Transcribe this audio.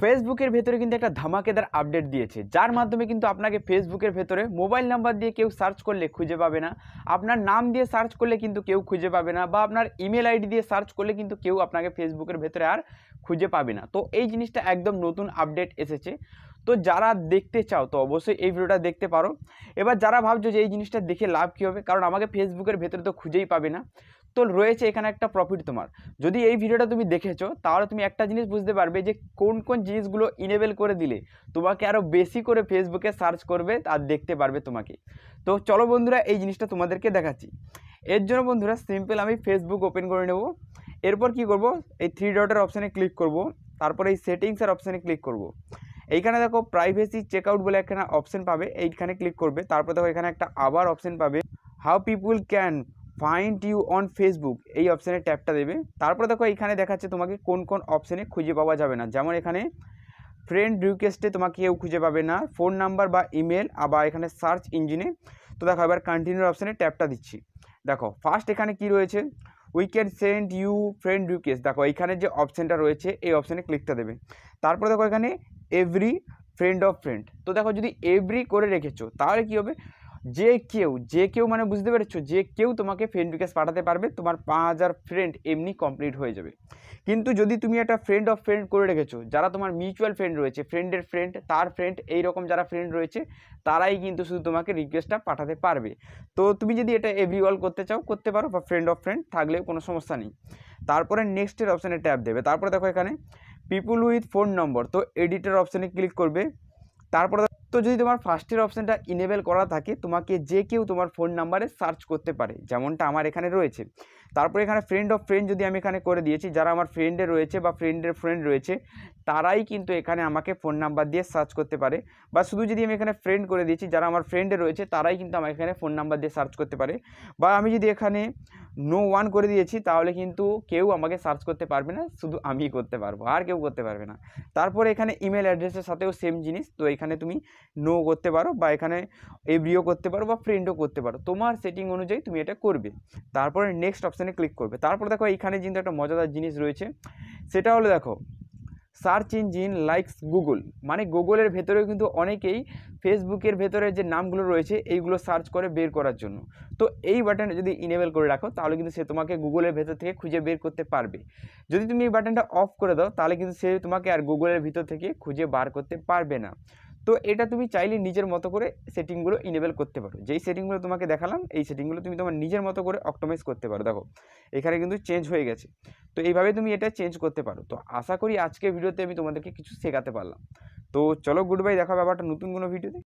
ফেসবুকের ভেতরে কিন্তু একটা ধামাকেদার আপডেট দিয়েছে, যার মাধ্যমে কিন্তু আপনাকে ফেসবুকের ভেতরে মোবাইল নাম্বার দিয়ে কেউ সার্চ করলে খুঁজে পাবে না, আপনার নাম দিয়ে সার্চ করলে কিন্তু কেউ খুঁজে পাবে না, বা আপনার ইমেল আইডি দিয়ে সার্চ করলে কিন্তু কেউ আপনাকে ফেসবুকের ভেতরে আর খুঁজে পাবে না। তো এই জিনিসটা একদম নতুন আপডেট এসেছে। তো যারা দেখতে চাও তো অবশ্যই এই ভিডিওটা দেখতে পারো। এবার যারা ভাবছো যে এই জিনিসটা দেখে লাভ কী হবে, কারণ আমাকে ফেসবুকের ভেতরে তো খুঁজেই পাবে না, তো রয়েছে এখানে একটা প্রফিট তোমার। যদি এই ভিডিওটা তুমি দেখেছো তাহলে তুমি একটা জিনিস বুঝতে পারবে যে কোন কোন জিনিসগুলো ইনেবল করে দিলে তোমাকে আরও বেশি করে ফেসবুকে সার্চ করবে আর দেখতে পারবে তোমাকে। তো চলো বন্ধুরা, এই জিনিসটা তোমাদেরকে দেখাচ্ছি। এর জন্য বন্ধুরা সিম্পল আমি ফেসবুক ওপেন করে নেব। এরপর কি করব, এই থ্রি ডটের অপশানে ক্লিক করব, তারপরে এই সেটিংসের অপশানে ক্লিক করব। এইখানে দেখো প্রাইভেসি চেকআউট বলে একটা অপশান পাবে, এইখানে ক্লিক করবে। তারপর দেখো এখানে একটা আবার অপশান পাবে, how people can find you on Facebook, এই অপশানে ট্যাপটা দেবে। তারপরে দেখো এইখানে দেখাচ্ছে তোমাকে কোন কোন অপশানে খুঁজে পাওয়া যাবে না, যেমন এখানে ফ্রেন্ড রিকোয়েস্টে তোমাকে কেউ খুঁজে পাবে না, ফোন নাম্বার বা ইমেল, আবার এখানে সার্চ ইঞ্জিনে। তো দেখো এবার কন্টিনিউর অপশানে ট্যাপটা দিচ্ছি। দেখো ফার্স্ট এখানে কি রয়েছে, we can send you friend request. দেখো এইখানে যে অপশানটা রয়েছে এই অপশানে ক্লিকটা দেবে। তারপরে দেখো এখানে এভরি ফ্রেন্ড অফ ফ্রেন্ড। তো দেখো যদি এভরি করে রেখেছো তাহলে কি হবে, যে কেউ মানে বুঝতে পেরেছো, যে কেউ তোমাকে ফ্রেন্ড রিকোয়েস্ট পাঠাতে পারবে, তোমার 5000 ফ্রেন্ড এমনি কমপ্লিট হয়ে যাবে। কিন্তু যদি তুমি একটা ফ্রেন্ড অফ ফ্রেন্ড করে রেখেছো, যারা তোমার মিউচুয়াল ফ্রেন্ড রয়েছে, ফ্রেন্ডের ফ্রেন্ড তার ফ্রেন্ড, এইরকম যারা ফ্রেন্ড রয়েছে তারাই কিন্তু শুধু তোমাকে রিকোয়েস্টটা পাঠাতে পারবে। তো তুমি যদি এটা এভরি অল করতে চাও করতে পারো, বা ফ্রেন্ড অফ ফ্রেন্ড থাকলেও কোনো সমস্যা নেই। তারপরে নেক্সটের অপশানে ট্যাপ দেবে। তারপরে দেখো এখানে পিপুল উইথ ফোন নম্বর, তো এডিটের অপশানে ক্লিক করবে। তারপরে তো যদি তোমার ফার্স্টের অপশানটা ইনেবল করা থাকে, তোমাকে যে কেউ তোমার ফোন নাম্বারে সার্চ করতে পারে, যেমনটা আমার এখানে রয়েছে। তারপরে এখানে ফ্রেন্ড অফ ফ্রেন্ড যদি আমি এখানে করে দিয়েছি, যারা আমার ফ্রেন্ডে রয়েছে বা ফ্রেন্ডের ফ্রেন্ড রয়েছে তারাই কিন্তু এখানে আমাকে ফোন নাম্বার দিয়ে সার্চ করতে পারে। বা শুধু যদি আমি এখানে ফ্রেন্ড করে দিয়েছি, যারা আমার ফ্রেন্ডে রয়েছে তারাই কিন্তু আমার এখানে ফোন নাম্বার দিয়ে সার্চ করতে পারে। বা আমি যদি এখানে নো ওয়ান করে দিয়েছি তাহলে কিন্তু কেউ আমাকে সার্চ করতে পারবে না, শুধু আমিই করতে পারবো, আর কেউ করতে পারবে না। তারপরে এখানে ইমেল অ্যাড্রেসের সাথেও সেম জিনিস, তো এখানে তুমি নো করতে পারো, বা এখানে এভরিও করতে পারো, বা ফ্রেন্ডও করতে পারো, তোমার সেটিং অনুযায়ী তুমি এটা করবে। তারপরে নেক্সট অপশানে ক্লিক করবে। তারপরে দেখো এইখানে কিন্তু একটা মজাদার জিনিস রয়েছে, সেটা হলো দেখো সার্চ ইঞ্জিন লাইকস গুগল, মানে গুগলের ভেতরেও কিন্তু অনেকেই ফেসবুকের ভেতরে যে নামগুলো রয়েছে এইগুলো সার্চ করে বের করার জন্য। তো এই বাটনটা যদি ইনেবল করে রাখো তাহলে কিন্তু সে তোমাকে গুগলের ভেতর থেকে খুঁজে বের করতে পারবে। যদি তুমি এই বাটনটা অফ করে দাও তাহলে কিন্তু সে তোমাকে আর গুগলের ভিতর থেকে খুঁজে বার করতে পারবে না। তো এটা তুমি চাইলে নিজের মতো করে সেটিংগুলো ইনেবল করতে পারো, যেই সেটিংগুলো তোমাকে দেখালাম এই সেটিংগুলো তুমি তোমার নিজের মতো করে অপটিমাইজ করতে পারো। দেখো এখানে কিন্তু চেঞ্জ হয়ে গেছে, তো এইভাবে তুমি এটা চেঞ্জ করতে পারো। তো আশা করি আজকের ভিডিওতে আমি তোমাদেরকে কিছু শেখাতে পারলাম। তো চলো গুড বাই, দেখা হবে আবার একটা নতুন কোনো ভিডিওতে।